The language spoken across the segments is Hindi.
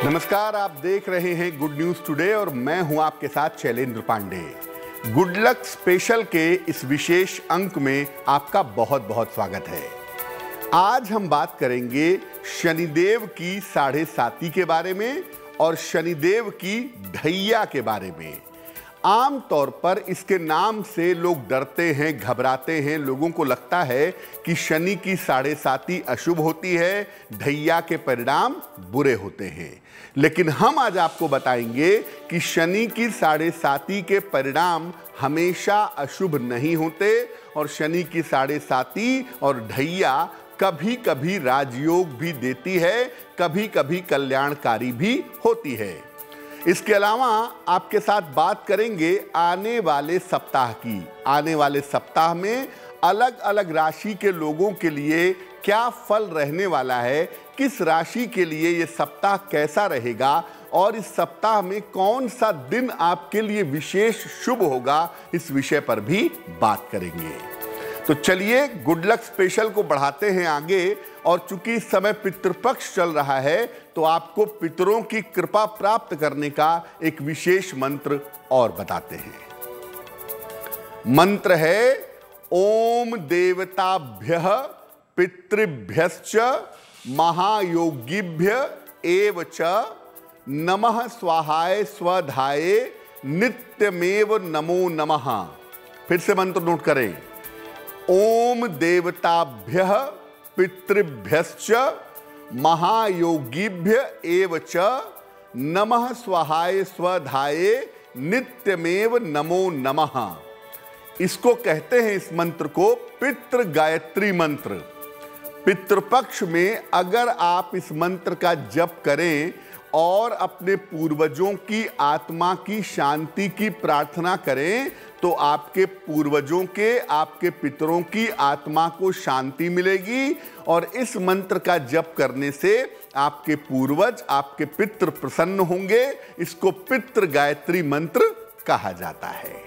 नमस्कार, आप देख रहे हैं गुड न्यूज टुडे और मैं हूं आपके साथ Shailendra Pandey. Good luck special के इस विशेष अंक में आपका बहुत बहुत स्वागत है। आज हम बात करेंगे शनिदेव की 7.5 के बारे में और शनिदेव की ढैया के बारे में। आम तौर पर इसके नाम से लोग डरते हैं, घबराते हैं। लोगों को लगता है कि शनि की 7.5 अशुभ होती है, ढैया के परिणाम बुरे होते हैं। लेकिन हम आज आपको बताएंगे कि शनि की 7.5 के परिणाम हमेशा अशुभ नहीं होते और शनि की 7.5 और ढैया कभी कभी राजयोग भी देती है, कभी कभी कल्याणकारी भी होती है। इसके अलावा आपके साथ बात करेंगे आने वाले सप्ताह की। आने वाले सप्ताह में अलग अलग राशि के लोगों के लिए क्या फल रहने वाला है, किस राशि के लिए ये सप्ताह कैसा रहेगा और इस सप्ताह में कौन सा दिन आपके लिए विशेष शुभ होगा, इस विषय पर भी बात करेंगे। तो चलिए गुड लक स्पेशल को बढ़ाते हैं आगे। और चूंकि इस समय पितृपक्ष चल रहा है तो आपको पितरों की कृपा प्राप्त करने का एक विशेष मंत्र और बताते हैं। मंत्र है ओम देवताभ्यः पितृभ्यश्च महायोगिभ्य एव च नमः स्वाहाय स्वधाय नित्यमेव नमो नमः। फिर से मंत्र नोट करें। ओम देवताभ्यः पितृभ्यश्च महायोगिभ्य एव च नमः स्वाहाय स्वधाय नित्यमेव नमो नमः। इसको कहते हैं, इस मंत्र को पितृ गायत्री मंत्र। पितृपक्ष में अगर आप इस मंत्र का जप करें और अपने पूर्वजों की आत्मा की शांति की प्रार्थना करें तो आपके पूर्वजों के, आपके पितरों की आत्मा को शांति मिलेगी और इस मंत्र का जप करने से आपके पूर्वज, आपके पितृ प्रसन्न होंगे। इसको पितृ गायत्री मंत्र कहा जाता है।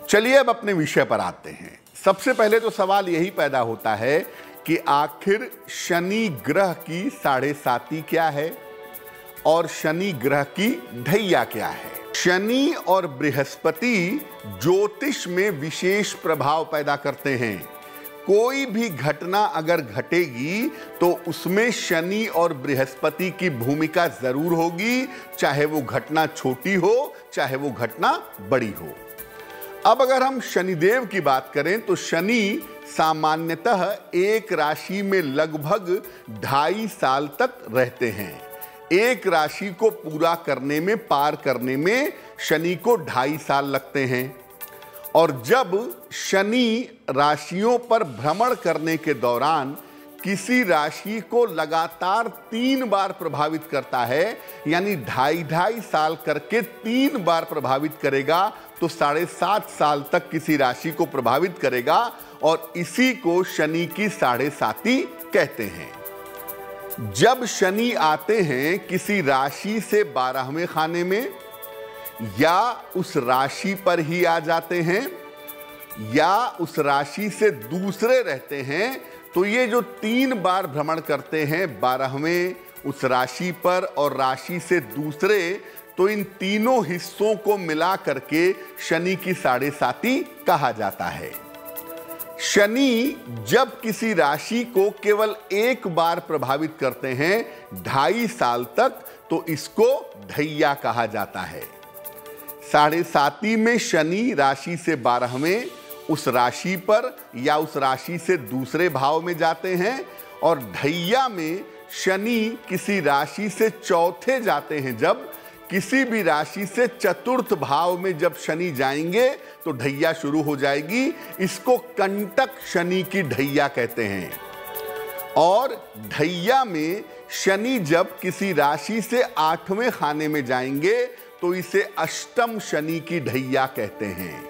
चलिए अब अपने विषय पर आते हैं। सबसे पहले तो सवाल यही पैदा होता है कि आखिर शनि ग्रह की 7.5 क्या है और शनि ग्रह की ढैया क्या है। शनि और बृहस्पति ज्योतिष में विशेष प्रभाव पैदा करते हैं। कोई भी घटना अगर घटेगी तो उसमें शनि और बृहस्पति की भूमिका जरूर होगी, चाहे वो घटना छोटी हो चाहे वो घटना बड़ी हो। अब अगर हम शनिदेव की बात करें तो शनि सामान्यतः एक राशि में लगभग 2.5 साल तक रहते हैं। एक राशि को पूरा करने में, पार करने में शनि को 2.5 साल लगते हैं। और जब शनि राशियों पर भ्रमण करने के दौरान किसी राशि को लगातार 3 बार प्रभावित करता है, यानी 2.5 साल करके 3 बार प्रभावित करेगा तो 7.5 साल तक किसी राशि को प्रभावित करेगा और इसी को शनि की 7.5 कहते हैं। जब शनि आते हैं किसी राशि से 12वें खाने में या उस राशि पर ही आ जाते हैं या उस राशि से दूसरे रहते हैं तो ये जो 3 बार भ्रमण करते हैं 12वें, उस राशि पर और राशि से दूसरे, तो इन तीनों हिस्सों को मिला करके शनि की 7.5 कहा जाता है। शनि जब किसी राशि को केवल एक बार प्रभावित करते हैं 2.5 साल तक तो इसको ढैया कहा जाता है। 7.5 में शनि राशि से 12वें, उस राशि पर या उस राशि से दूसरे भाव में जाते हैं और ढैया में शनि किसी राशि से चौथे जाते हैं। जब किसी भी राशि से चतुर्थ भाव में जब शनि जाएंगे तो ढैया शुरू हो जाएगी। इसको कंटक शनि की ढैया कहते हैं। और ढैया में शनि जब किसी राशि से 8वें खाने में जाएंगे तो इसे अष्टम शनि की ढैया कहते हैं।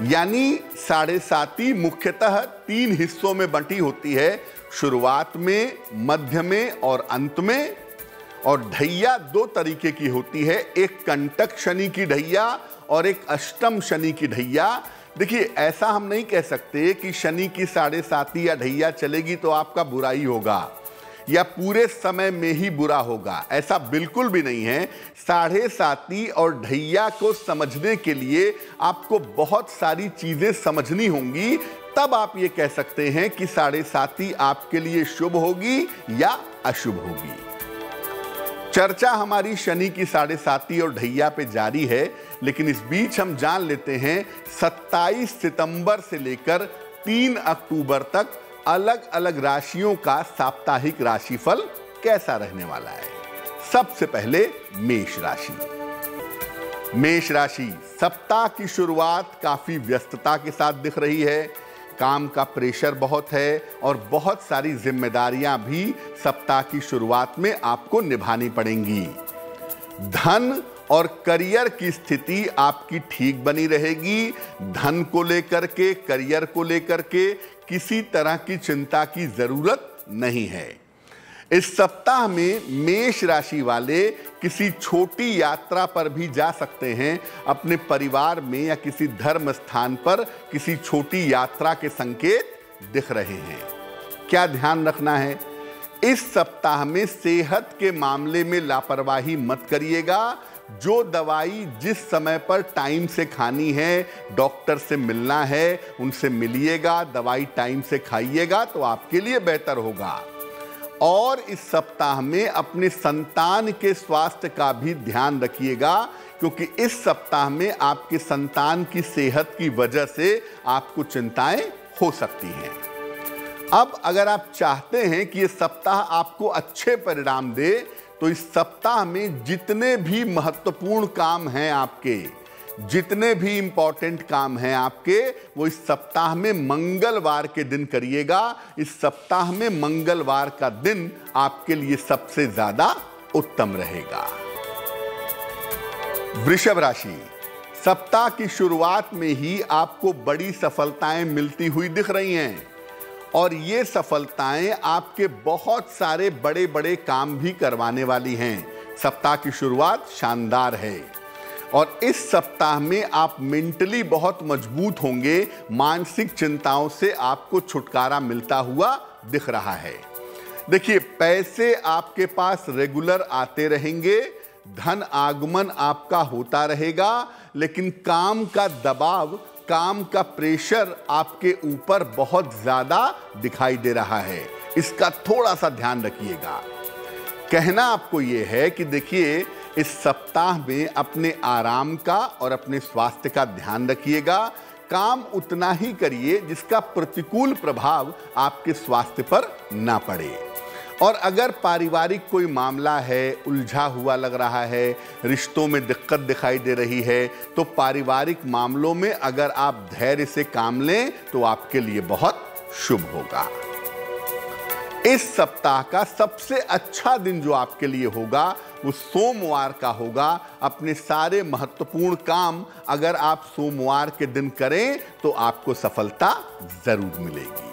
यानी 7.5 मुख्यतः 3 हिस्सों में बंटी होती है, शुरुआत में, मध्य में और अंत में। और ढैया 2 तरीके की होती है, एक कंटक शनि की ढैया और एक अष्टम शनि की ढैया। देखिए, ऐसा हम नहीं कह सकते कि शनि की 7.5 या ढैया चलेगी तो आपका बुराई होगा। या पूरे समय में ही बुरा होगा, ऐसा बिल्कुल भी नहीं है। साढ़े साती और ढैया को समझने के लिए आपको बहुत सारी चीजें समझनी होंगी, तब आप ये कह सकते हैं कि साढ़े साती आपके लिए शुभ होगी या अशुभ होगी। चर्चा हमारी शनि की साढ़े साती और ढैया पे जारी है, लेकिन इस बीच हम जान लेते हैं 27 सितंबर से लेकर 3 अक्टूबर तक अलग अलग राशियों का साप्ताहिक राशिफल कैसा रहने वाला है। सबसे पहले मेष राशि। मेष राशि, सप्ताह की शुरुआत काफी व्यस्तता के साथ दिख रही है। काम का प्रेशर बहुत है और बहुत सारी जिम्मेदारियां भी सप्ताह की शुरुआत में आपको निभानी पड़ेंगी। धन और करियर की स्थिति आपकी ठीक बनी रहेगी। धन को लेकर के, करियर को लेकर के किसी तरह की चिंता की जरूरत नहीं है। इस सप्ताह में मेष राशि वाले किसी छोटी यात्रा पर भी जा सकते हैं। अपने परिवार में या किसी धर्म स्थान पर किसी छोटी यात्रा के संकेत दिख रहे हैं। क्या ध्यान रखना है, इस सप्ताह में सेहत के मामले में लापरवाही मत करिएगा। जो दवाई जिस समय पर टाइम से खानी है, डॉक्टर से मिलना है, उनसे मिलिएगा, दवाई टाइम से खाइएगा तो आपके लिए बेहतर होगा। और इस सप्ताह में अपने संतान के स्वास्थ्य का भी ध्यान रखिएगा, क्योंकि इस सप्ताह में आपके संतान की सेहत की वजह से आपको चिंताएं हो सकती हैं। अब अगर आप चाहते हैं कि ये सप्ताह आपको अच्छे परिणाम दे, तो इस सप्ताह में जितने भी महत्वपूर्ण काम हैं आपके, जितने भी इंपॉर्टेंट काम हैं आपके, वो इस सप्ताह में मंगलवार के दिन करिएगा। इस सप्ताह में मंगलवार का दिन आपके लिए सबसे ज्यादा उत्तम रहेगा। वृषभ राशि, सप्ताह की शुरुआत में ही आपको बड़ी सफलताएं मिलती हुई दिख रही हैं और ये सफलताएं आपके बहुत सारे बड़े बड़े काम भी करवाने वाली हैं। सप्ताह की शुरुआत शानदार है और इस सप्ताह में आप मेंटली बहुत मजबूत होंगे। मानसिक चिंताओं से आपको छुटकारा मिलता हुआ दिख रहा है। देखिए, पैसे आपके पास रेगुलर आते रहेंगे, धन आगमन आपका होता रहेगा, लेकिन काम का दबाव, काम का प्रेशर आपके ऊपर बहुत ज्यादा दिखाई दे रहा है। इसका थोड़ा सा ध्यान रखिएगा। कहना आपको यह है कि देखिए, इस सप्ताह में अपने आराम का और अपने स्वास्थ्य का ध्यान रखिएगा। काम उतना ही करिए जिसका प्रतिकूल प्रभाव आपके स्वास्थ्य पर ना पड़े। और अगर पारिवारिक कोई मामला है, उलझा हुआ लग रहा है, रिश्तों में दिक्कत दिखाई दे रही है, तो पारिवारिक मामलों में अगर आप धैर्य से काम लें तो आपके लिए बहुत शुभ होगा। इस सप्ताह का सबसे अच्छा दिन जो आपके लिए होगा वो सोमवार का होगा। अपने सारे महत्वपूर्ण काम अगर आप सोमवार के दिन करें तो आपको सफलता जरूर मिलेगी।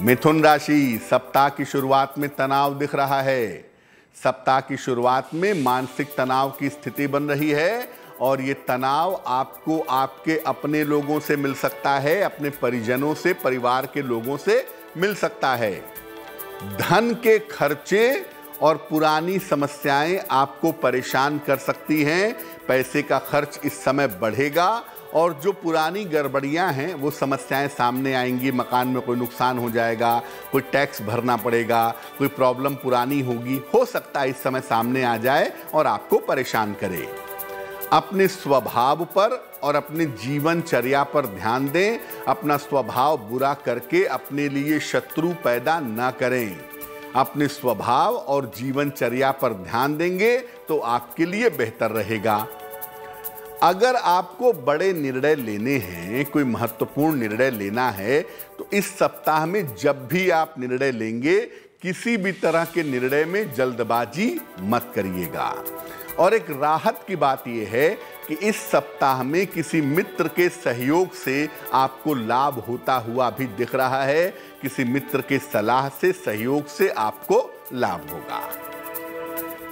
मिथुन राशि, सप्ताह की शुरुआत में तनाव दिख रहा है। सप्ताह की शुरुआत में मानसिक तनाव की स्थिति बन रही है और ये तनाव आपको आपके अपने लोगों से मिल सकता है, अपने परिजनों से, परिवार के लोगों से मिल सकता है। धन के खर्चे और पुरानी समस्याएं आपको परेशान कर सकती हैं। पैसे का खर्च इस समय बढ़ेगा और जो पुरानी गड़बड़ियां हैं वो समस्याएं सामने आएंगी। मकान में कोई नुकसान हो जाएगा, कोई टैक्स भरना पड़ेगा, कोई प्रॉब्लम पुरानी होगी, हो सकता है इस समय सामने आ जाए और आपको परेशान करे। अपने स्वभाव पर और अपने जीवनचर्या पर ध्यान दें। अपना स्वभाव बुरा करके अपने लिए शत्रु पैदा ना करें। अपने स्वभाव और जीवनचर्या पर ध्यान देंगे तो आपके लिए बेहतर रहेगा। अगर आपको बड़े निर्णय लेने हैं, कोई महत्वपूर्ण निर्णय लेना है, तो इस सप्ताह में जब भी आप निर्णय लेंगे, किसी भी तरह के निर्णय में जल्दबाजी मत करिएगा। और एक राहत की बात यह है कि इस सप्ताह में किसी मित्र के सहयोग से आपको लाभ होता हुआ भी दिख रहा है। किसी मित्र के सलाह से, सहयोग से आपको लाभ होगा।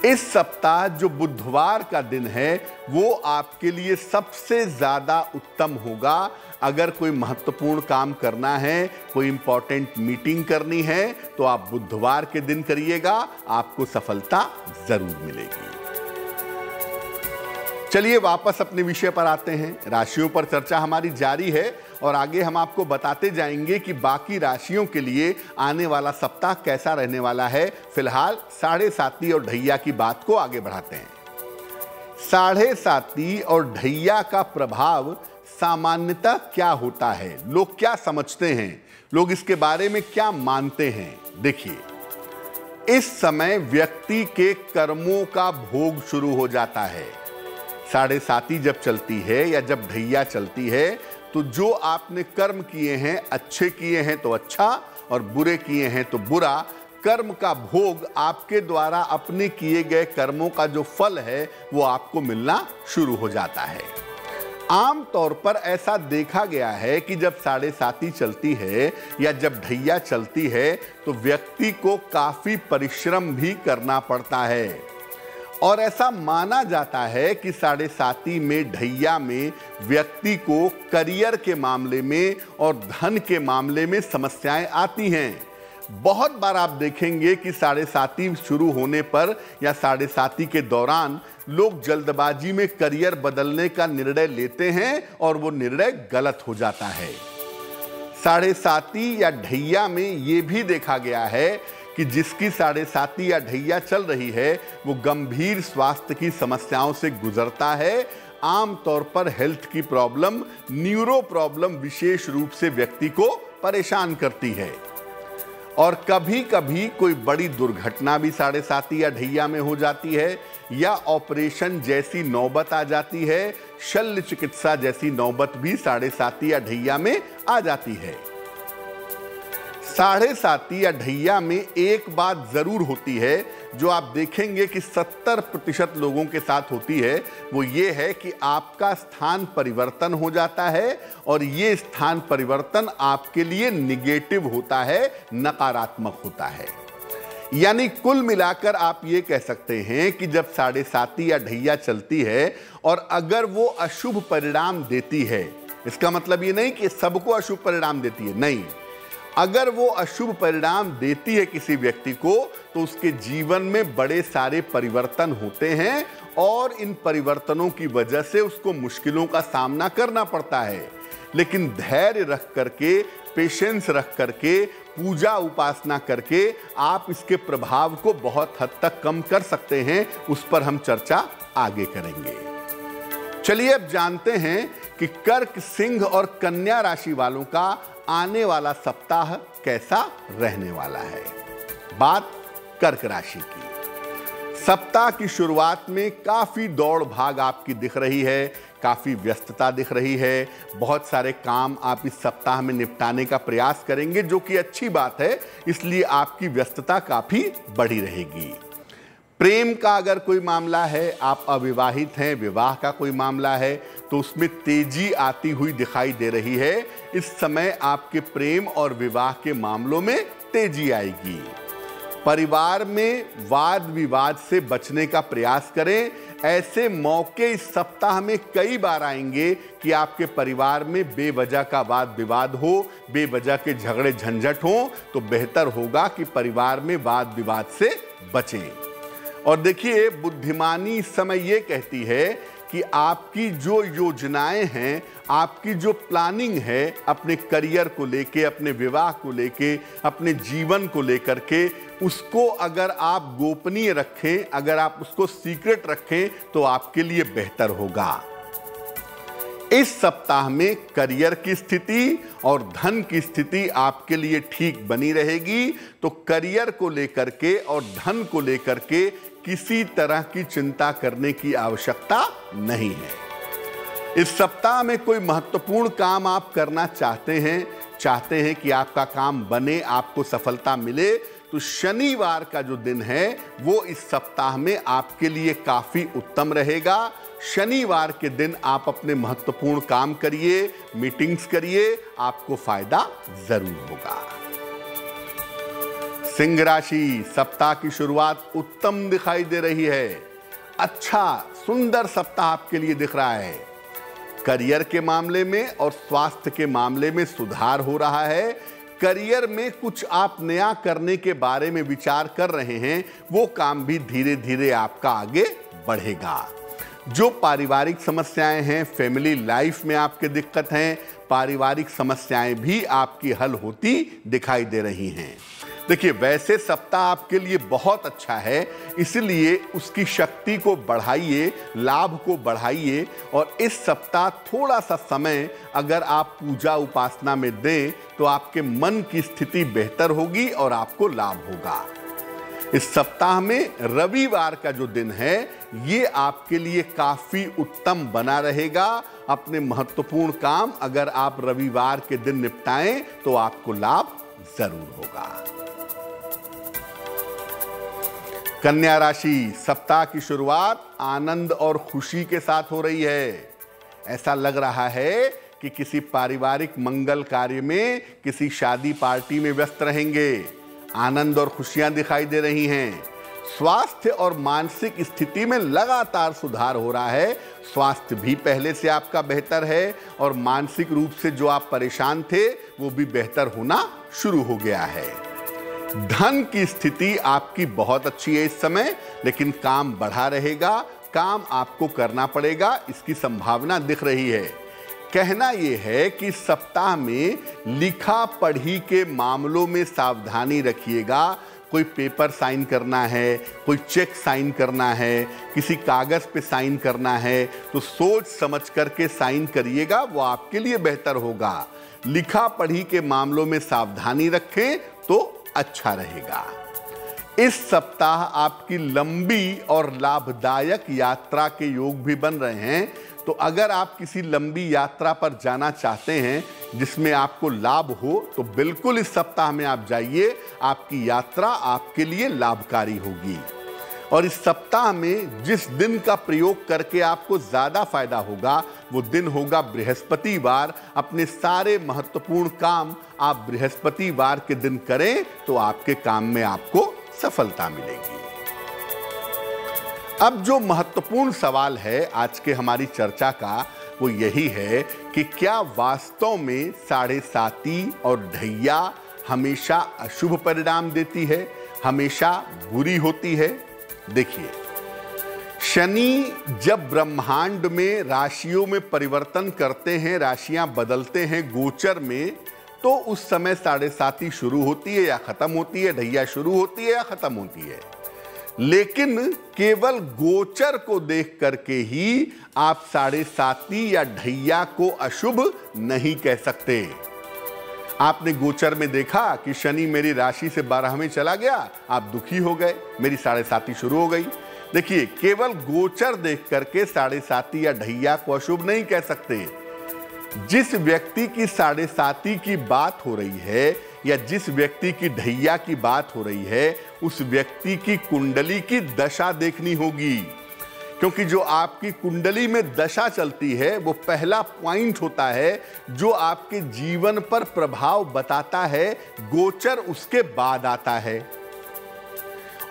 इस सप्ताह जो बुधवार का दिन है वो आपके लिए सबसे ज्यादा उत्तम होगा। अगर कोई महत्वपूर्ण काम करना है, कोई इंपॉर्टेंट मीटिंग करनी है तो आप बुधवार के दिन करिएगा, आपको सफलता जरूर मिलेगी। चलिए वापस अपने विषय पर आते हैं। राशियों पर चर्चा हमारी जारी है और आगे हम आपको बताते जाएंगे कि बाकी राशियों के लिए आने वाला सप्ताह कैसा रहने वाला है। फिलहाल साढ़े साती और ढैया की बात को आगे बढ़ाते हैं। साढ़े साती और ढैया का प्रभाव सामान्यतः क्या होता है, लोग क्या समझते हैं, लोग इसके बारे में क्या मानते हैं। देखिए, इस समय व्यक्ति के कर्मों का भोग शुरू हो जाता है। साढ़े साती जब चलती है या जब ढैया चलती है तो जो आपने कर्म किए हैं, अच्छे किए हैं तो अच्छा और बुरे किए हैं तो बुरा, कर्म का भोग आपके द्वारा अपने किए गए कर्मों का जो फल है वो आपको मिलना शुरू हो जाता है। आम तौर पर ऐसा देखा गया है कि जब साढ़े साती चलती है या जब ढैया चलती है तो व्यक्ति को काफी परिश्रम भी करना पड़ता है और ऐसा माना जाता है कि साढ़े साती में, ढैया में व्यक्ति को करियर के मामले में और धन के मामले में समस्याएं आती हैं। बहुत बार आप देखेंगे कि साढ़े साती शुरू होने पर या साढ़े साती के दौरान लोग जल्दबाजी में करियर बदलने का निर्णय लेते हैं और वो निर्णय गलत हो जाता है। साढ़े साती या ढैया में ये भी देखा गया है कि जिसकी साढ़े साती या ढैया चल रही है वो गंभीर स्वास्थ्य की समस्याओं से गुजरता है। आमतौर पर हेल्थ की प्रॉब्लम, न्यूरो प्रॉब्लम विशेष रूप से व्यक्ति को परेशान करती है और कभी कभी कोई बड़ी दुर्घटना भी साढ़े साती या ढैया में हो जाती है या ऑपरेशन जैसी नौबत आ जाती है। शल्य चिकित्सा जैसी नौबत भी साढ़े साती या ढैया में आ जाती है। साढ़े साती या ढैया में एक बात जरूर होती है जो आप देखेंगे कि 70% लोगों के साथ होती है, वो ये है कि आपका स्थान परिवर्तन हो जाता है और ये स्थान परिवर्तन आपके लिए निगेटिव होता है, नकारात्मक होता है। यानी कुल मिलाकर आप ये कह सकते हैं कि जब साढ़े साती या ढैया चलती है और अगर वो अशुभ परिणाम देती है, इसका मतलब ये नहीं कि सबको अशुभ परिणाम देती है, नहीं, अगर वो अशुभ परिणाम देती है किसी व्यक्ति को तो उसके जीवन में बड़े सारे परिवर्तन होते हैं और इन परिवर्तनों की वजह से उसको मुश्किलों का सामना करना पड़ता है। लेकिन धैर्य रख करके, पेशेंस रख करके, पूजा उपासना करके आप इसके प्रभाव को बहुत हद तक कम कर सकते हैं। उस पर हम चर्चा आगे करेंगे। चलिए अब जानते हैं कि कर्क, सिंह और कन्या राशि वालों का आने वाला सप्ताह कैसा रहने वाला है। बात कर्क राशि की। सप्ताह की शुरुआत में काफी दौड़ भाग आपकी दिख रही है, काफी व्यस्तता दिख रही है। बहुत सारे काम आप इस सप्ताह में निपटाने का प्रयास करेंगे जो कि अच्छी बात है, इसलिए आपकी व्यस्तता काफी बढ़ी रहेगी। प्रेम का अगर कोई मामला है, आप अविवाहित हैं, विवाह का कोई मामला है तो उसमें तेजी आती हुई दिखाई दे रही है। इस समय आपके प्रेम और विवाह के मामलों में तेजी आएगी। परिवार में वाद विवाद से बचने का प्रयास करें। ऐसे मौके इस सप्ताह में कई बार आएंगे कि आपके परिवार में बेवजह का वाद विवाद हो, बेवजह के झगड़े झंझट हो, तो बेहतर होगा कि परिवार में वाद विवाद से बचें। और देखिए, बुद्धिमानी इस समय ये कहती है कि आपकी जो योजनाएं हैं, आपकी जो प्लानिंग है अपने करियर को लेके, अपने विवाह को लेके, अपने जीवन को लेकर के, उसको अगर आप गोपनीय रखें, अगर आप उसको सीक्रेट रखें तो आपके लिए बेहतर होगा। इस सप्ताह में करियर की स्थिति और धन की स्थिति आपके लिए ठीक बनी रहेगी, तो करियर को लेकर के और धन को लेकर के किसी तरह की चिंता करने की आवश्यकता नहीं है। इस सप्ताह में कोई महत्वपूर्ण काम आप करना चाहते हैं कि आपका काम बने, आपको सफलता मिले, तो शनिवार का जो दिन है वो इस सप्ताह में आपके लिए काफी उत्तम रहेगा। शनिवार के दिन आप अपने महत्वपूर्ण काम करिए, मीटिंग्स करिए, आपको फायदा जरूर होगा। सिंह राशि, सप्ताह की शुरुआत उत्तम दिखाई दे रही है। अच्छा सुंदर सप्ताह आपके लिए दिख रहा है। करियर के मामले में और स्वास्थ्य के मामले में सुधार हो रहा है। करियर में कुछ आप नया करने के बारे में विचार कर रहे हैं, वो काम भी धीरे धीरे आपका आगे बढ़ेगा। जो पारिवारिक समस्याएं हैं, फैमिली लाइफ में आपके दिक्कत हैं, पारिवारिक समस्याएं भी आपकी हल होती दिखाई दे रही हैं। देखिए, वैसे सप्ताह आपके लिए बहुत अच्छा है, इसलिए उसकी शक्ति को बढ़ाइए, लाभ को बढ़ाइए और इस सप्ताह थोड़ा सा समय अगर आप पूजा उपासना में दें तो आपके मन की स्थिति बेहतर होगी और आपको लाभ होगा। इस सप्ताह में रविवार का जो दिन है ये आपके लिए काफी उत्तम बना रहेगा। अपने महत्वपूर्ण काम अगर आप रविवार के दिन निपटाएं तो आपको लाभ जरूर होगा। कन्या राशि, सप्ताह की शुरुआत आनंद और खुशी के साथ हो रही है। ऐसा लग रहा है कि किसी पारिवारिक मंगल कार्य में, किसी शादी पार्टी में व्यस्त रहेंगे। आनंद और खुशियां दिखाई दे रही हैं। स्वास्थ्य और मानसिक स्थिति में लगातार सुधार हो रहा है। स्वास्थ्य भी पहले से आपका बेहतर है और मानसिक रूप से जो आप परेशान थे वो भी बेहतर होना शुरू हो गया है। धन की स्थिति आपकी बहुत अच्छी है इस समय, लेकिन काम बढ़ा रहेगा। काम आपको करना पड़ेगा, इसकी संभावना दिख रही है। कहना यह है कि सप्ताह में लिखा पढ़ी के मामलों में सावधानी रखिएगा। कोई पेपर साइन करना है, कोई चेक साइन करना है, किसी कागज पे साइन करना है तो सोच समझ करके साइन करिएगा, वो आपके लिए बेहतर होगा। लिखा पढ़ी के मामलों में सावधानी रखें तो अच्छा रहेगा। इस सप्ताह आपकी लंबी और लाभदायक यात्रा के योग भी बन रहे हैं। तो अगर आप किसी लंबी यात्रा पर जाना चाहते हैं जिसमें आपको लाभ हो तो बिल्कुल इस सप्ताह में आप जाइए। आपकी यात्रा आपके लिए लाभकारी होगी। और इस सप्ताह में जिस दिन का प्रयोग करके आपको ज्यादा फायदा होगा वो दिन होगा बृहस्पतिवार। अपने सारे महत्वपूर्ण काम आप बृहस्पतिवार के दिन करें तो आपके काम में आपको सफलता मिलेगी। अब जो महत्वपूर्ण सवाल है आज के हमारी चर्चा का वो यही है कि क्या वास्तव में 7.5 और ढैया हमेशा अशुभ परिणाम देती है, हमेशा बुरी होती है? देखिए, शनि जब ब्रह्मांड में राशियों में परिवर्तन करते हैं, राशियां बदलते हैं गोचर में, तो उस समय 7.5 शुरू होती है या खत्म होती है, ढैया शुरू होती है या खत्म होती है। लेकिन केवल गोचर को देख करके ही आप 7.5 या ढैया को अशुभ नहीं कह सकते। आपने गोचर में देखा कि शनि मेरी राशि से 12 में चला गया, आप दुखी हो गए, मेरी 7.5 शुरू हो गई। देखिए, केवल गोचर देख करके 7.5 या ढैया को अशुभ नहीं कह सकते। जिस व्यक्ति की 7.5 की बात हो रही है या जिस व्यक्ति की ढैया की बात हो रही है उस व्यक्ति की कुंडली की दशा देखनी होगी। क्योंकि जो आपकी कुंडली में दशा चलती है वो पहला पॉइंट होता है जो आपके जीवन पर प्रभाव बताता है। गोचर उसके बाद आता है।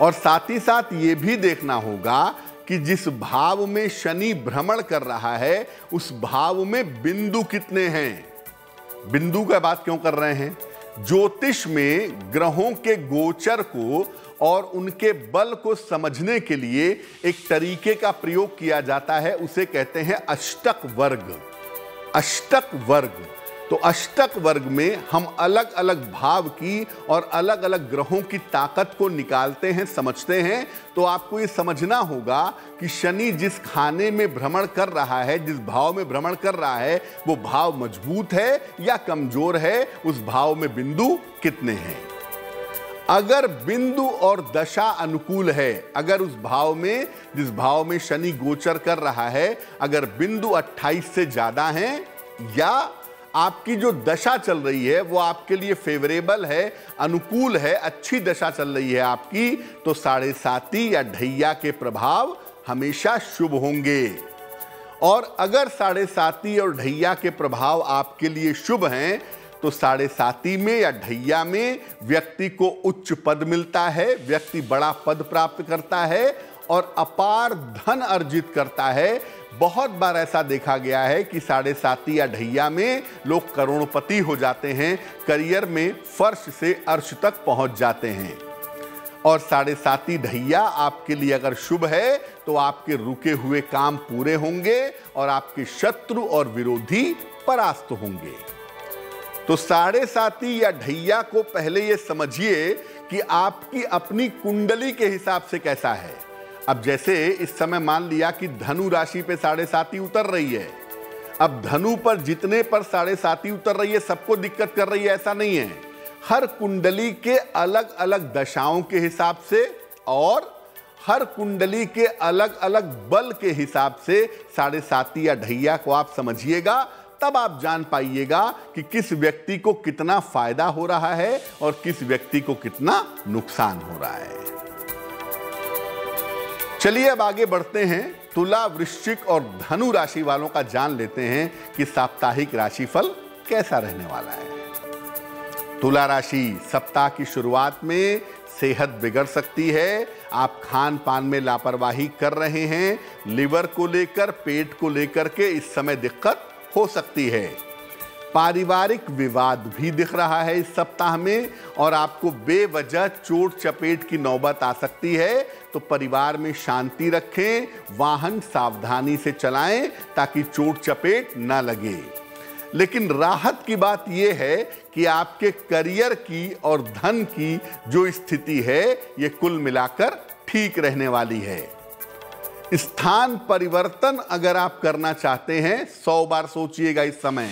और साथ ही साथ ये भी देखना होगा कि जिस भाव में शनि भ्रमण कर रहा है उस भाव में बिंदु कितने हैं। बिंदु का बात क्यों कर रहे हैं? ज्योतिष में ग्रहों के गोचर को और उनके बल को समझने के लिए एक तरीके का प्रयोग किया जाता है, उसे कहते हैं अष्टक वर्ग। अष्टक वर्ग, तो अष्टक वर्ग में हम अलग अलग भाव की और अलग अलग ग्रहों की ताकत को निकालते हैं, समझते हैं। तो आपको ये समझना होगा कि शनि जिस खाने में भ्रमण कर रहा है, जिस भाव में भ्रमण कर रहा है, वो भाव मजबूत है या कमजोर है, उस भाव में बिंदु कितने हैं। अगर बिंदु और दशा अनुकूल है, अगर उस भाव में, जिस भाव में शनि गोचर कर रहा है, अगर बिंदु 28 से ज्यादा हैं या आपकी जो दशा चल रही है वो आपके लिए फेवरेबल है, अनुकूल है, अच्छी दशा चल रही है आपकी, तो 7.5 या ढैया के प्रभाव हमेशा शुभ होंगे। और अगर 7.5 और ढैया के प्रभाव आपके लिए शुभ हैं तो साढ़े साती में या ढैया में व्यक्ति को उच्च पद मिलता है, व्यक्ति बड़ा पद प्राप्त करता है और अपार धन अर्जित करता है। बहुत बार ऐसा देखा गया है कि साढ़े साती या ढैया में लोग करोड़पति हो जाते हैं, करियर में फर्श से अर्श तक पहुंच जाते हैं। और साढ़े साती ढैया आपके लिए अगर शुभ है तो आपके रुके हुए काम पूरे होंगे और आपके शत्रु और विरोधी परास्त होंगे। तो साढ़े साती या ढैया को पहले ये समझिए कि आपकी अपनी कुंडली के हिसाब से कैसा है। अब जैसे इस समय मान लिया कि धनु राशि पे साढ़े साती उतर रही है, अब धनु पर जितने पर साढ़े साती उतर रही है सबको दिक्कत कर रही है ऐसा नहीं है। हर कुंडली के अलग अलग दशाओं के हिसाब से और हर कुंडली के अलग अलग बल के हिसाब से साढ़े साती या ढैया को आप समझिएगा, तब आप जान पाइएगा कि किस व्यक्ति को कितना फायदा हो रहा है और किस व्यक्ति को कितना नुकसान हो रहा है। चलिए अब आगे बढ़ते हैं, तुला, वृश्चिक और धनु राशि वालों का जान लेते हैं कि साप्ताहिक राशिफल कैसा रहने वाला है। तुला राशि, सप्ताह की शुरुआत में सेहत बिगड़ सकती है। आप खान पान में लापरवाही कर रहे हैं, लिवर को लेकर, पेट को लेकर के इस समय दिक्कत हो सकती है। पारिवारिक विवाद भी दिख रहा है इस सप्ताह में और आपको बेवजह चोट चपेट की नौबत आ सकती है। तो परिवार में शांति रखें, वाहन सावधानी से चलाएं ताकि चोट चपेट ना लगे। लेकिन राहत की बात यह है कि आपके करियर की और धन की जो स्थिति है ये कुल मिलाकर ठीक रहने वाली है। स्थान परिवर्तन अगर आप करना चाहते हैं 100 बार सोचिएगा इस समय,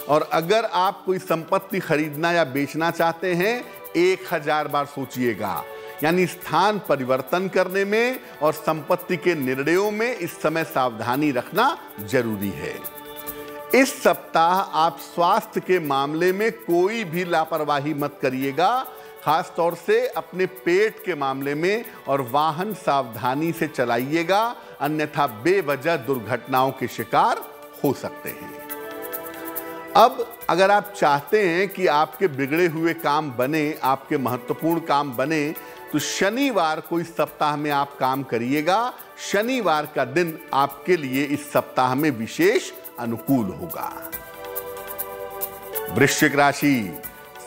और अगर आप कोई संपत्ति खरीदना या बेचना चाहते हैं 1000 बार सोचिएगा। यानी स्थान परिवर्तन करने में और संपत्ति के निर्णयों में इस समय सावधानी रखना जरूरी है। इस सप्ताह आप स्वास्थ्य के मामले में कोई भी लापरवाही मत करिएगा, खास तौर से अपने पेट के मामले में, और वाहन सावधानी से चलाइएगा, अन्यथा बेवजह दुर्घटनाओं के शिकार हो सकते हैं। अब अगर आप चाहते हैं कि आपके बिगड़े हुए काम बने, आपके महत्वपूर्ण काम बने, तो शनिवार को इस सप्ताह में आप काम करिएगा। शनिवार का दिन आपके लिए इस सप्ताह में विशेष अनुकूल होगा। वृश्चिक राशि,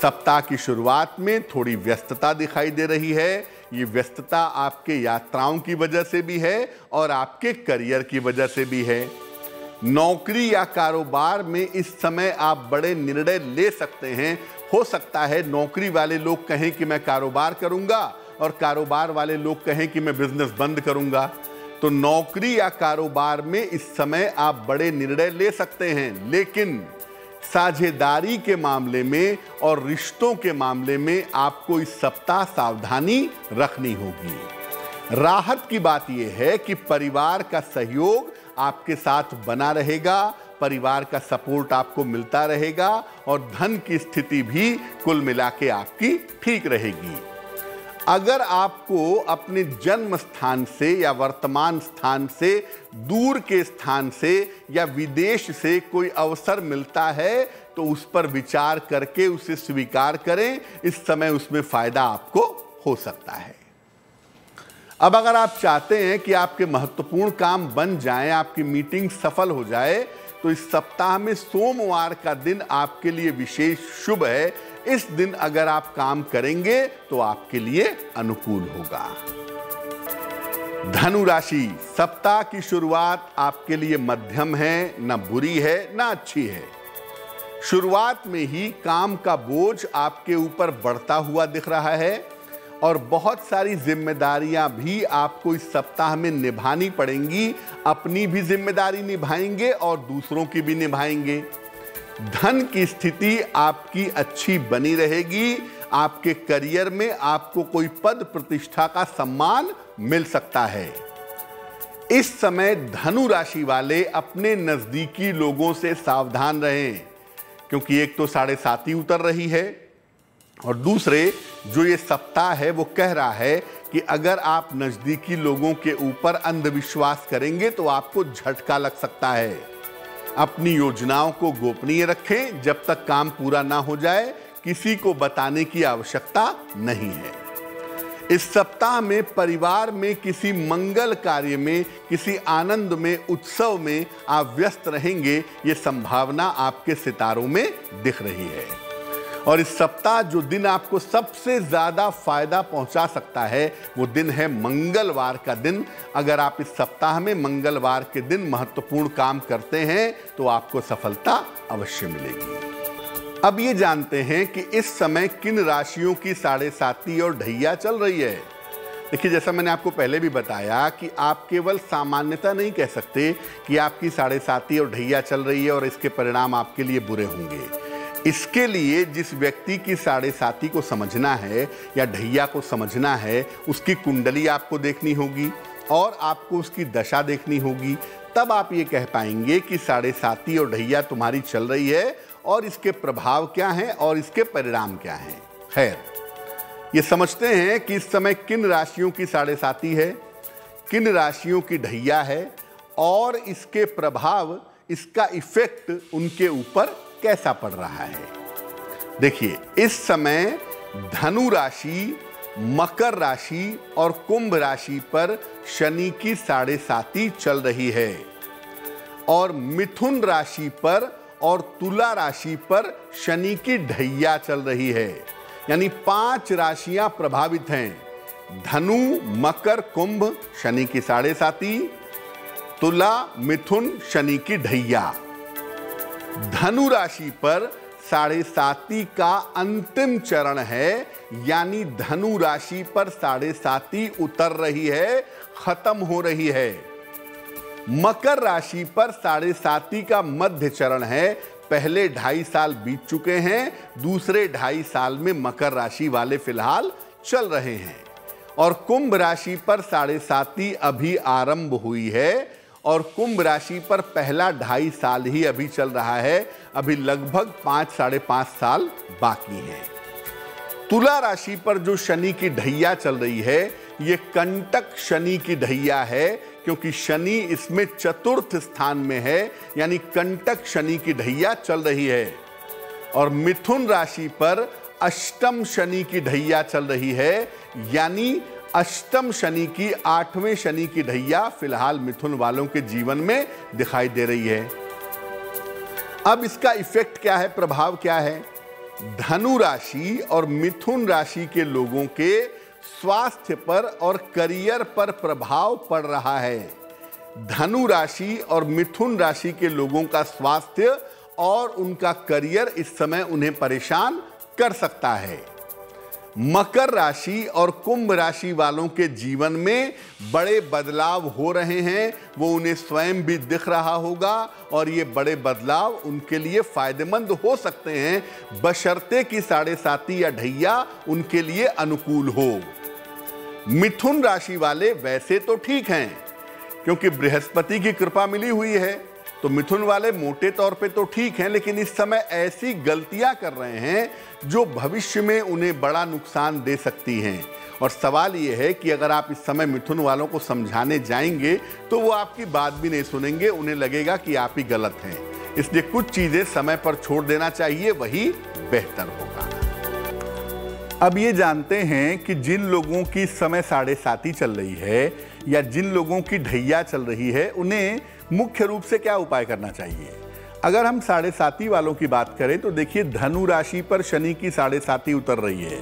सप्ताह की शुरुआत में थोड़ी व्यस्तता दिखाई दे रही है। ये व्यस्तता आपके यात्राओं की वजह से भी है और आपके करियर की वजह से भी है। नौकरी या कारोबार में इस समय आप बड़े निर्णय ले सकते हैं। हो सकता है नौकरी वाले लोग कहें कि मैं कारोबार करूंगा और कारोबार वाले लोग कहें कि मैं बिजनेस बंद करूंगा। तो नौकरी या कारोबार में इस समय आप बड़े निर्णय ले सकते हैं, लेकिन साझेदारी के मामले में और रिश्तों के मामले में आपको इस सप्ताह सावधानी रखनी होगी। राहत की बात यह है कि परिवार का सहयोग आपके साथ बना रहेगा, परिवार का सपोर्ट आपको मिलता रहेगा और धन की स्थिति भी कुल मिला के आपकी ठीक रहेगी। अगर आपको अपने जन्म स्थान से या वर्तमान स्थान से दूर के स्थान से या विदेश से कोई अवसर मिलता है तो उस पर विचार करके उसे स्वीकार करें। इस समय उसमें फायदा आपको हो सकता है। अब अगर आप चाहते हैं कि आपके महत्वपूर्ण काम बन जाएं, आपकी मीटिंग सफल हो जाए, तो इस सप्ताह में सोमवार का दिन आपके लिए विशेष शुभ है। इस दिन अगर आप काम करेंगे तो आपके लिए अनुकूल होगा। धनु राशि, सप्ताह की शुरुआत आपके लिए मध्यम है, ना बुरी है ना अच्छी है। शुरुआत में ही काम का बोझ आपके ऊपर बढ़ता हुआ दिख रहा है और बहुत सारी जिम्मेदारियां भी आपको इस सप्ताह में निभानी पड़ेंगी। अपनी भी जिम्मेदारी निभाएंगे और दूसरों की भी निभाएंगे। धन की स्थिति आपकी अच्छी बनी रहेगी। आपके करियर में आपको कोई पद प्रतिष्ठा का सम्मान मिल सकता है। इस समय धनु राशि वाले अपने नजदीकी लोगों से सावधान रहें, क्योंकि एक तो 7.5 उतर रही है और दूसरे जो ये सप्ताह है वो कह रहा है कि अगर आप नजदीकी लोगों के ऊपर अंधविश्वास करेंगे तो आपको झटका लग सकता है। अपनी योजनाओं को गोपनीय रखें। जब तक काम पूरा ना हो जाए किसी को बताने की आवश्यकता नहीं है। इस सप्ताह में परिवार में किसी मंगल कार्य में, किसी आनंद में, उत्सव में आप व्यस्त रहेंगे, ये संभावना आपके सितारों में दिख रही है। और इस सप्ताह जो दिन आपको सबसे ज्यादा फायदा पहुंचा सकता है वो दिन है मंगलवार का दिन। अगर आप इस सप्ताह में मंगलवार के दिन महत्वपूर्ण काम करते हैं तो आपको सफलता अवश्य मिलेगी। अब ये जानते हैं कि इस समय किन राशियों की 7.5 और ढैया चल रही है। देखिए, जैसा मैंने आपको पहले भी बताया कि आप केवल सामान्यता नहीं कह सकते कि आपकी 7.5 और ढैया चल रही है और इसके परिणाम आपके लिए बुरे होंगे। इसके लिए जिस व्यक्ति की 7.5 को समझना है या ढैया को समझना है, उसकी कुंडली आपको देखनी होगी और आपको उसकी दशा देखनी होगी। तब आप ये कह पाएंगे कि 7.5 और ढैया तुम्हारी चल रही है और इसके प्रभाव क्या हैं और इसके परिणाम क्या हैं। खैर, ये समझते हैं कि इस समय किन राशियों की 7.5 है, किन राशियों की ढैया है और इसके प्रभाव, इसका इफेक्ट उनके ऊपर कैसा पड़ रहा है। देखिए, इस समय धनु राशि, मकर राशि और कुंभ राशि पर शनि की 7.5 चल रही है और मिथुन राशि पर और तुला राशि पर शनि की ढैया चल रही है। यानी 5 राशियां प्रभावित हैं। धनु, मकर, कुंभ शनि की 7.5, तुला, मिथुन शनि की ढैया। धनु राशि पर 7.5 का अंतिम चरण है, यानी धनु राशि पर 7.5 उतर रही है, खत्म हो रही है। मकर राशि पर 7.5 का मध्य चरण है। पहले 2.5 साल बीत चुके हैं, दूसरे 2.5 साल में मकर राशि वाले फिलहाल चल रहे हैं। और कुंभ राशि पर 7.5 अभी आरंभ हुई है और कुंभ राशि पर पहला 2.5 साल ही अभी चल रहा है। अभी लगभग 5 साढ़े 5 साल बाकी हैं। तुला राशि पर जो शनि की ढैया चल रही है, ये कंटक शनि की ढैया है, क्योंकि शनि इसमें चतुर्थ स्थान में है, यानी कंटक शनि की ढैया चल रही है। और मिथुन राशि पर अष्टम शनि की ढैया चल रही है, यानी अष्टम शनि की 8वें शनि की ढैया फिलहाल मिथुन वालों के जीवन में दिखाई दे रही है। अब इसका इफेक्ट क्या है, प्रभाव क्या है? धनु राशि और मिथुन राशि के लोगों के स्वास्थ्य पर और करियर पर प्रभाव पड़ रहा है। धनु राशि और मिथुन राशि के लोगों का स्वास्थ्य और उनका करियर इस समय उन्हें परेशान कर सकता है। मकर राशि और कुंभ राशि वालों के जीवन में बड़े बदलाव हो रहे हैं, वो उन्हें स्वयं भी दिख रहा होगा और ये बड़े बदलाव उनके लिए फायदेमंद हो सकते हैं, बशर्ते कि 7.5 या ढैया उनके लिए अनुकूल हो। मिथुन राशि वाले वैसे तो ठीक हैं, क्योंकि बृहस्पति की कृपा मिली हुई है, तो मिथुन वाले मोटे तौर पे तो ठीक हैं, लेकिन इस समय ऐसी गलतियां कर रहे हैं जो भविष्य में उन्हें बड़ा नुकसान दे सकती हैं। और सवाल ये है कि अगर आप इस समय मिथुन वालों को समझाने जाएंगे तो वो आपकी बात भी नहीं सुनेंगे, उन्हें लगेगा कि आप ही गलत हैं। इसलिए कुछ चीजें समय पर छोड़ देना चाहिए, वही बेहतर होगा। अब ये जानते हैं कि जिन लोगों की इस समय 7.5 चल रही है या जिन लोगों की ढैया चल रही है, उन्हें मुख्य रूप से क्या उपाय करना चाहिए। अगर हम 7.5 वालों की बात करें तो देखिए, धनु राशि पर शनि की 7.5 उतर रही है,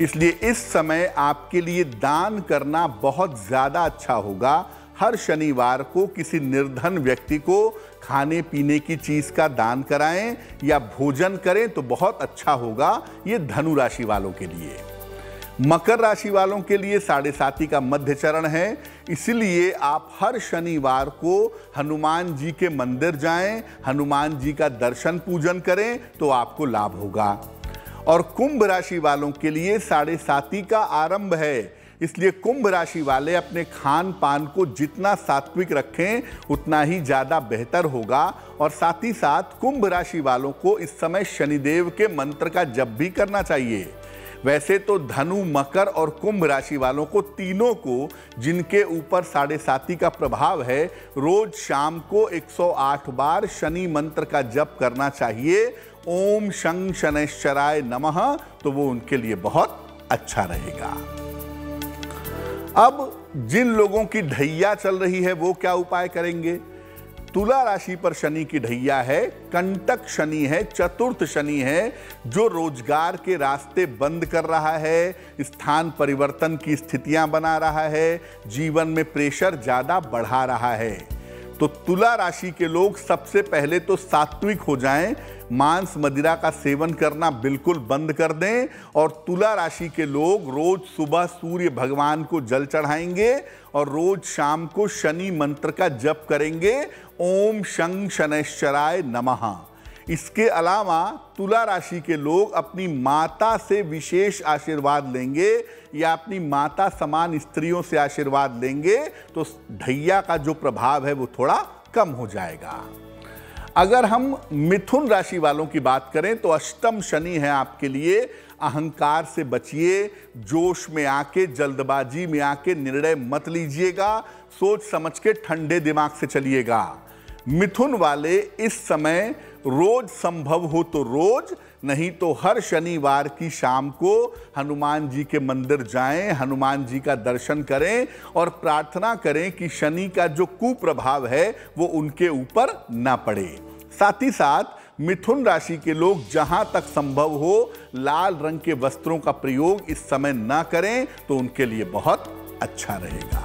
इसलिए इस समय आपके लिए दान करना बहुत ज्यादा अच्छा होगा। हर शनिवार को किसी निर्धन व्यक्ति को खाने पीने की चीज का दान कराएं या भोजन करें तो बहुत अच्छा होगा, ये धनु राशि वालों के लिए। मकर राशि वालों के लिए 7.5 का मध्य चरण है, इसलिए आप हर शनिवार को हनुमान जी के मंदिर जाएं, हनुमान जी का दर्शन पूजन करें तो आपको लाभ होगा। और कुंभ राशि वालों के लिए 7.5 का आरंभ है, इसलिए कुंभ राशि वाले अपने खान पान को जितना सात्विक रखें उतना ही ज्यादा बेहतर होगा। और साथ ही साथ कुंभ राशि वालों को इस समय शनिदेव के मंत्र का जप भी करना चाहिए। वैसे तो धनु, मकर और कुंभ राशि वालों को, तीनों को जिनके ऊपर साढ़े साती का प्रभाव है, रोज शाम को 108 बार शनि मंत्र का जप करना चाहिए, ओम शं शनैश्चराय नमः, तो वो उनके लिए बहुत अच्छा रहेगा। अब जिन लोगों की ढैया चल रही है वो क्या उपाय करेंगे? तुला राशि पर शनि की ढैया है, कंटक शनि है, चतुर्थ शनि है, जो रोजगार के रास्ते बंद कर रहा है, स्थान परिवर्तन की स्थितियां बना रहा है, जीवन में प्रेशर ज्यादा बढ़ा रहा है। तो तुला राशि के लोग सबसे पहले तो सात्विक हो जाएं, मांस मदिरा का सेवन करना बिल्कुल बंद कर दें, और तुला राशि के लोग रोज सुबह सूर्य भगवान को जल चढ़ाएंगे और रोज शाम को शनि मंत्र का जप करेंगे, ओम शं शनैश्चराय नमः। इसके अलावा तुला राशि के लोग अपनी माता से विशेष आशीर्वाद लेंगे या अपनी माता समान स्त्रियों से आशीर्वाद लेंगे तो ढैया का जो प्रभाव है वो थोड़ा कम हो जाएगा। अगर हम मिथुन राशि वालों की बात करें तो अष्टम शनि है आपके लिए, अहंकार से बचिए, जोश में आके, जल्दबाजी में आके निर्णय मत लीजिएगा, सोच समझ के ठंडे दिमाग से चलिएगा। मिथुन वाले इस समय रोज संभव हो तो रोज, नहीं तो हर शनिवार की शाम को हनुमान जी के मंदिर जाएं, हनुमान जी का दर्शन करें और प्रार्थना करें कि शनि का जो कुप्रभाव है वो उनके ऊपर ना पड़े। साथ ही साथ मिथुन राशि के लोग जहां तक संभव हो लाल रंग के वस्त्रों का प्रयोग इस समय ना करें तो उनके लिए बहुत अच्छा रहेगा।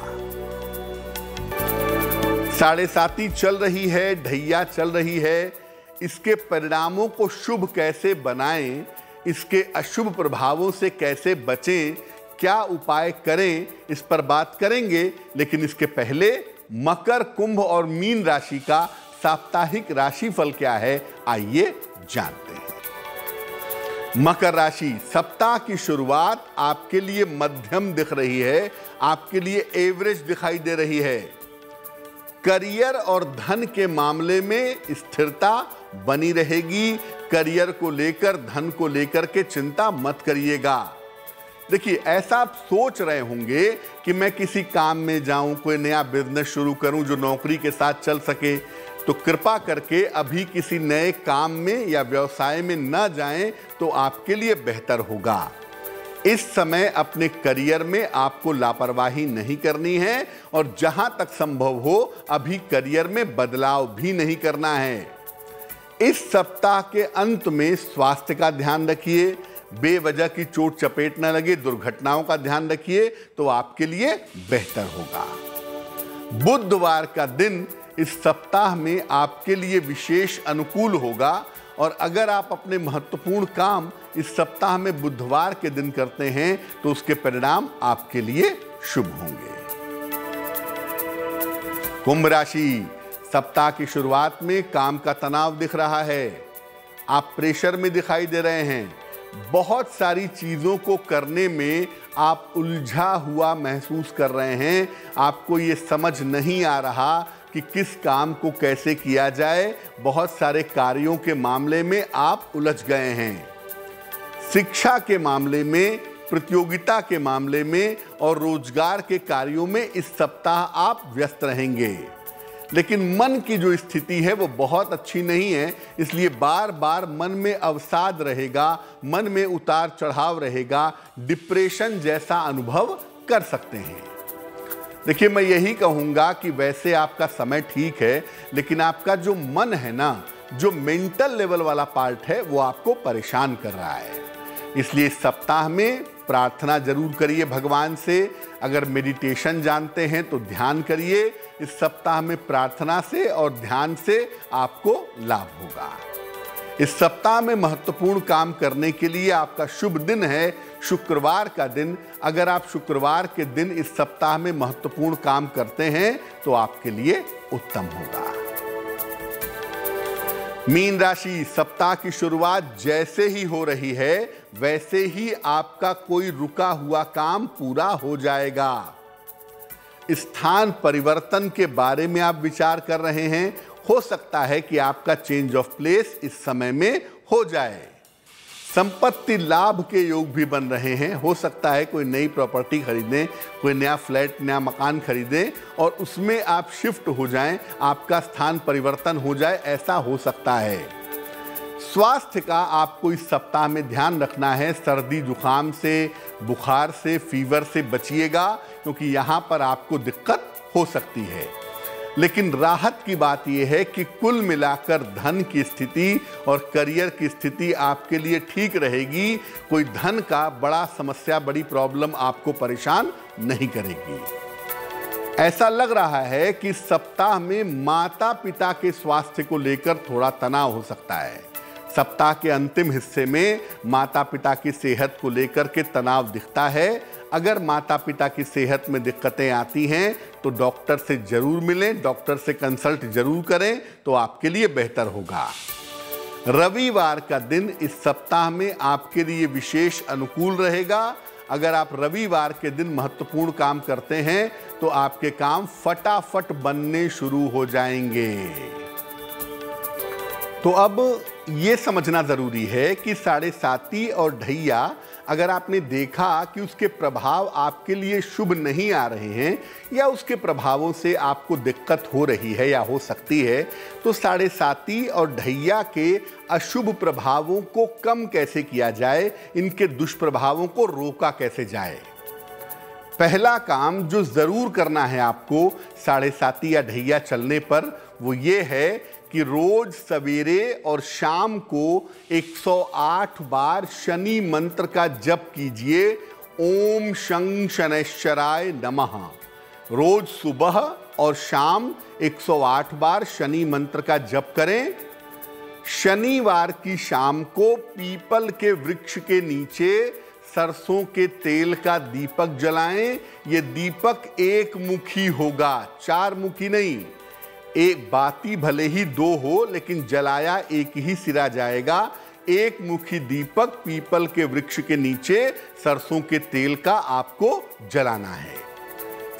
साढ़े साती चल रही है, ढैया चल रही है, इसके परिणामों को शुभ कैसे बनाएं, इसके अशुभ प्रभावों से कैसे बचें, क्या उपाय करें, इस पर बात करेंगे। लेकिन इसके पहले मकर, कुंभ और मीन राशि का साप्ताहिक राशिफल क्या है, आइए जानते हैं। मकर राशि, सप्ताह की शुरुआत आपके लिए मध्यम दिख रही है, आपके लिए एवरेज दिखाई दे रही है। करियर और धन के मामले में स्थिरता बनी रहेगी। करियर को लेकर, धन को लेकर के चिंता मत करिएगा। देखिए, ऐसा आप सोच रहे होंगे कि मैं किसी काम में जाऊं, कोई नया बिजनेस शुरू करूं जो नौकरी के साथ चल सके, तो कृपा करके अभी किसी नए काम में या व्यवसाय में न जाएं तो आपके लिए बेहतर होगा। इस समय अपने करियर में आपको लापरवाही नहीं करनी है और जहां तक संभव हो अभी करियर में बदलाव भी नहीं करना है। इस सप्ताह के अंत में स्वास्थ्य का ध्यान रखिए, बेवजह की चोट चपेट न लगे, दुर्घटनाओं का ध्यान रखिए तो आपके लिए बेहतर होगा। बुधवार का दिन इस सप्ताह में आपके लिए विशेष अनुकूल होगा और अगर आप अपने महत्वपूर्ण काम इस सप्ताह में बुधवार के दिन करते हैं तो उसके परिणाम आपके लिए शुभ होंगे। कुंभ राशि, सप्ताह की शुरुआत में काम का तनाव दिख रहा है, आप प्रेशर में दिखाई दे रहे हैं, बहुत सारी चीजों को करने में आप उलझा हुआ महसूस कर रहे हैं, आपको ये समझ नहीं आ रहा कि किस काम को कैसे किया जाए, बहुत सारे कार्यों के मामले में आप उलझ गए हैं। शिक्षा के मामले में, प्रतियोगिता के मामले में और रोजगार के कार्यों में इस सप्ताह आप व्यस्त रहेंगे, लेकिन मन की जो स्थिति है वो बहुत अच्छी नहीं है, इसलिए बार बार मन में अवसाद रहेगा, मन में उतार चढ़ाव रहेगा, डिप्रेशन जैसा अनुभव कर सकते हैं। देखिए, मैं यही कहूँगा कि वैसे आपका समय ठीक है, लेकिन आपका जो मन है ना, जो मेंटल लेवल वाला पार्ट है वो आपको परेशान कर रहा है। इसलिए इस सप्ताह में प्रार्थना जरूर करिए भगवान से। अगर मेडिटेशन जानते हैं तो ध्यान करिए। इस सप्ताह में प्रार्थना से और ध्यान से आपको लाभ होगा। इस सप्ताह में महत्वपूर्ण काम करने के लिए आपका शुभ दिन है शुक्रवार का दिन। अगर आप शुक्रवार के दिन इस सप्ताह में महत्वपूर्ण काम करते हैं तो आपके लिए उत्तम होगा। मीन राशि, सप्ताह की शुरुआत जैसे ही हो रही है वैसे ही आपका कोई रुका हुआ काम पूरा हो जाएगा। स्थान परिवर्तन के बारे में आप विचार कर रहे हैं, हो सकता है कि आपका चेंज ऑफ प्लेस इस समय में हो जाए। संपत्ति लाभ के योग भी बन रहे हैं। हो सकता है कोई नई प्रॉपर्टी खरीदें, कोई नया फ्लैट, नया मकान खरीदें और उसमें आप शिफ्ट हो जाएं, आपका स्थान परिवर्तन हो जाए, ऐसा हो सकता है। स्वास्थ्य का आपको इस सप्ताह में ध्यान रखना है। सर्दी जुकाम से, बुखार से, फीवर से बचिएगा, क्योंकि यहाँ पर आपको दिक्कत हो सकती है। लेकिन राहत की बात यह है कि कुल मिलाकर धन की स्थिति और करियर की स्थिति आपके लिए ठीक रहेगी। कोई धन का बड़ा समस्या, बड़ी प्रॉब्लम आपको परेशान नहीं करेगी। ऐसा लग रहा है कि सप्ताह में माता पिता के स्वास्थ्य को लेकर थोड़ा तनाव हो सकता है। सप्ताह के अंतिम हिस्से में माता पिता की सेहत को लेकर के तनाव दिखता है। अगर माता पिता की सेहत में दिक्कतें आती हैं तो डॉक्टर से जरूर मिलें, डॉक्टर से कंसल्ट जरूर करें, तो आपके लिए बेहतर होगा। रविवार का दिन इस सप्ताह में आपके लिए विशेष अनुकूल रहेगा। अगर आप रविवार के दिन महत्वपूर्ण काम करते हैं तो आपके काम फटाफट बनने शुरू हो जाएंगे। तो अब ये समझना जरूरी है कि 7.5 और ढैया, अगर आपने देखा कि उसके प्रभाव आपके लिए शुभ नहीं आ रहे हैं या उसके प्रभावों से आपको दिक्कत हो रही है या हो सकती है, तो 7.5 और ढैया के अशुभ प्रभावों को कम कैसे किया जाए, इनके दुष्प्रभावों को रोका कैसे जाए। पहला काम जो जरूर करना है आपको 7.5 या ढैया चलने पर, वो ये है कि रोज सवेरे और शाम को 108 बार शनि मंत्र का जप कीजिए। ओम शं शनैश्चराय नमः। रोज सुबह और शाम 108 बार शनि मंत्र का जप करें। शनिवार की शाम को पीपल के वृक्ष के नीचे सरसों के तेल का दीपक जलाएं। ये दीपक एक मुखी होगा, 4 मुखी नहीं। एक बाती भले ही 2 हो, लेकिन जलाया एक ही सिरा जाएगा। एक मुखी दीपक पीपल के वृक्ष के नीचे सरसों के तेल का आपको जलाना है।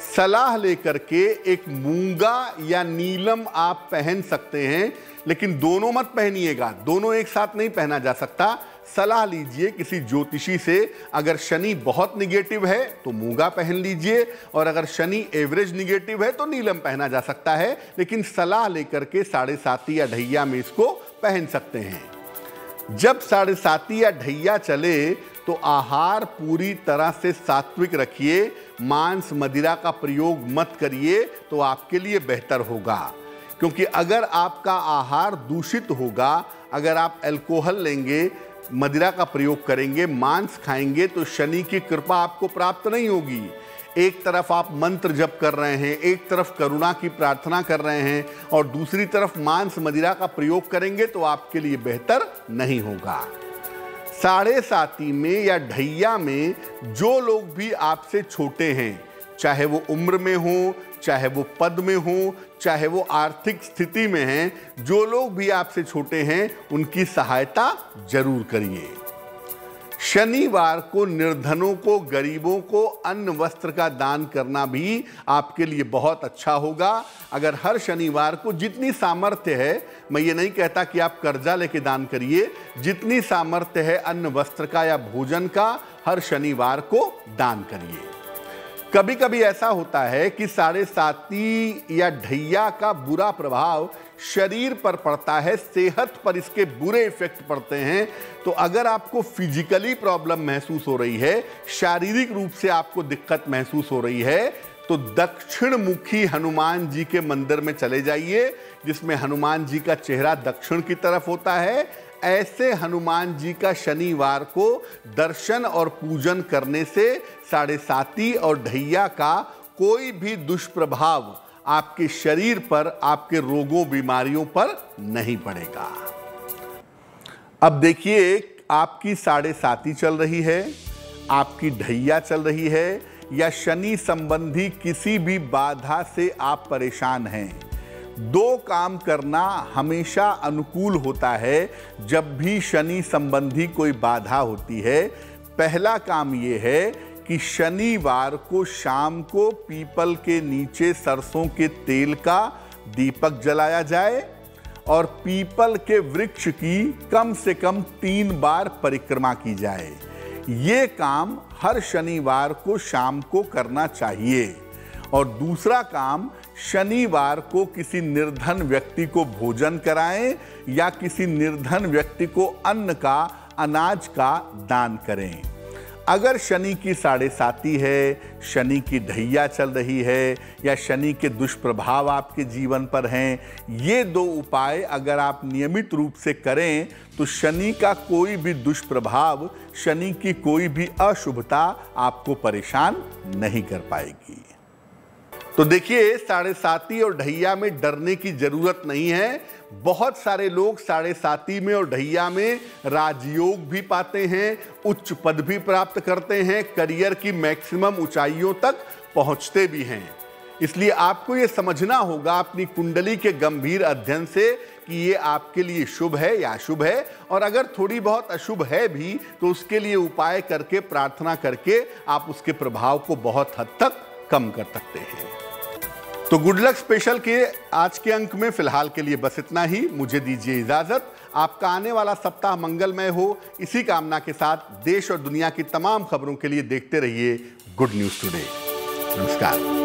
सलाह लेकर के एक मूंगा या नीलम आप पहन सकते हैं, लेकिन दोनों मत पहनिएगा, दोनों एक साथ नहीं पहना जा सकता। सलाह लीजिए किसी ज्योतिषी से। अगर शनि बहुत निगेटिव है तो मूंगा पहन लीजिए, और अगर शनि एवरेज निगेटिव है तो नीलम पहना जा सकता है, लेकिन सलाह लेकर के 7.5 या ढैया में इसको पहन सकते हैं। जब 7.5 या ढैया चले तो आहार पूरी तरह से सात्विक रखिए। मांस मदिरा का प्रयोग मत करिए, तो आपके लिए बेहतर होगा। क्योंकि अगर आपका आहार दूषित होगा, अगर आप अल्कोहल लेंगे, मदिरा का प्रयोग करेंगे, मांस खाएंगे, तो शनि की कृपा आपको प्राप्त नहीं होगी। एक तरफ आप मंत्र जप कर रहे हैं, एक तरफ करुणा की प्रार्थना कर रहे हैं, और दूसरी तरफ मांस मदिरा का प्रयोग करेंगे, तो आपके लिए बेहतर नहीं होगा। 7.5 में या ढैया में जो लोग भी आपसे छोटे हैं, चाहे वो उम्र में हो, चाहे वो पद में हो, चाहे वो आर्थिक स्थिति में हैं, जो लोग भी आपसे छोटे हैं उनकी सहायता जरूर करिए। शनिवार को निर्धनों को, गरीबों को अन्न वस्त्र का दान करना भी आपके लिए बहुत अच्छा होगा। अगर हर शनिवार को जितनी सामर्थ्य है, मैं ये नहीं कहता कि आप कर्जा लेके दान करिए, जितनी सामर्थ्य है अन्न वस्त्र का या भोजन का, हर शनिवार को दान करिए। कभी कभी ऐसा होता है कि 7.5 या ढैया का बुरा प्रभाव शरीर पर पड़ता है, सेहत पर इसके बुरे इफेक्ट पड़ते हैं। तो अगर आपको फिजिकली प्रॉब्लम महसूस हो रही है, शारीरिक रूप से आपको दिक्कत महसूस हो रही है, तो दक्षिण मुखी हनुमान जी के मंदिर में चले जाइए, जिसमें हनुमान जी का चेहरा दक्षिण की तरफ होता है। ऐसे हनुमान जी का शनिवार को दर्शन और पूजन करने से 7.5 और ढैया का कोई भी दुष्प्रभाव आपके शरीर पर, आपके रोगों बीमारियों पर नहीं पड़ेगा। अब देखिए, आपकी 7.5 चल रही है, आपकी ढैया चल रही है, या शनि संबंधी किसी भी बाधा से आप परेशान हैं। 2 काम करना हमेशा अनुकूल होता है जब भी शनि संबंधी कोई बाधा होती है। पहला काम यह है कि शनिवार को शाम को पीपल के नीचे सरसों के तेल का दीपक जलाया जाए, और पीपल के वृक्ष की कम से कम 3 बार परिक्रमा की जाए। ये काम हर शनिवार को शाम को करना चाहिए। और दूसरा काम, शनिवार को किसी निर्धन व्यक्ति को भोजन कराएं या किसी निर्धन व्यक्ति को अन्न का, अनाज का दान करें। अगर शनि की 7.5 है, शनि की ढैया चल रही है या शनि के दुष्प्रभाव आपके जीवन पर हैं, ये 2 उपाय अगर आप नियमित रूप से करें तो शनि का कोई भी दुष्प्रभाव, शनि की कोई भी अशुभता आपको परेशान नहीं कर पाएगी। तो देखिए, 7.5 और ढैया में डरने की जरूरत नहीं है। बहुत सारे लोग 7.5 में और ढैया में राजयोग भी पाते हैं, उच्च पद भी प्राप्त करते हैं, करियर की मैक्सिमम ऊंचाइयों तक पहुंचते भी हैं। इसलिए आपको यह समझना होगा अपनी कुंडली के गंभीर अध्ययन से कि ये आपके लिए शुभ है या अशुभ है, और अगर थोड़ी बहुत अशुभ है भी तो उसके लिए उपाय करके, प्रार्थना करके आप उसके प्रभाव को बहुत हद तक कम कर सकते हैं। तो गुड लक स्पेशल के आज के अंक में फिलहाल के लिए बस इतना ही। मुझे दीजिए इजाजत। आपका आने वाला सप्ताह मंगलमय हो, इसी कामना के साथ देश और दुनिया की तमाम खबरों के लिए देखते रहिए गुड न्यूज टुडे। नमस्कार।